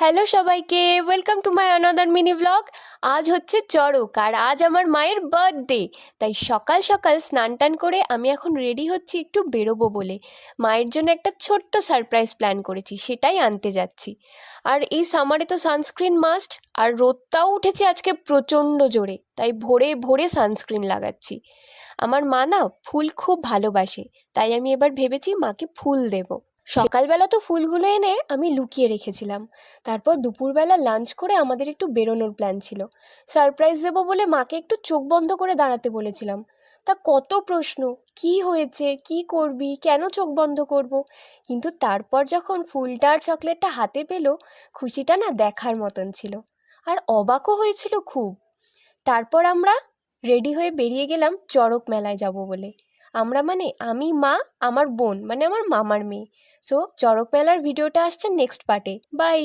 Hello সবাইকে, welcome to my অনাদার mini blog. আজ হচ্ছে চড়ক আর আজ আমার মায়ের বার্থডে। তাই সকাল সকাল স্নান টান করে আমি এখন রেডি হচ্ছি একটু বেরোবো বলে। মায়ের জন্য একটা ছোট্ট সারপ্রাইজ প্ল্যান করেছি, সেটাই আনতে যাচ্ছি। আর এই সামারে তো সানস্ক্রিন মাস্ট, আর রোদটাও উঠেছে আজকে প্রচণ্ড জোরে, তাই ভোরে ভোরে সানস্ক্রিন লাগাচ্ছি। আমার মা না ফুল খুব ভালোবাসে, তাই আমি এবার ভেবেছি মাকে ফুল দেবো। সকালবেলা তো ফুলগুলো এনে আমি লুকিয়ে রেখেছিলাম। তারপর দুপুরবেলা লাঞ্চ করে আমাদের একটু বেরোনোর প্ল্যান ছিল। সারপ্রাইজ দেবো বলে মাকে একটু চোখ বন্ধ করে দাঁড়াতে বলেছিলাম। তা কত প্রশ্ন, কি হয়েছে, কি করবি, কেন চোখ বন্ধ করব। কিন্তু তারপর যখন ফুলটা আর চকলেটটা হাতে পেল, খুশিটা না দেখার মতন ছিল। আর অবাকও হয়েছিল খুব। তারপর আমরা রেডি হয়ে বেরিয়ে গেলাম চড়ক মেলায় যাব বলে। আমরা মানে আমি, মা, আমার বোন মানে আমার মামার মেয়ে। সো চড়ক মেলার ভিডিওটা আসছে নেক্সট পার্টে। বাই।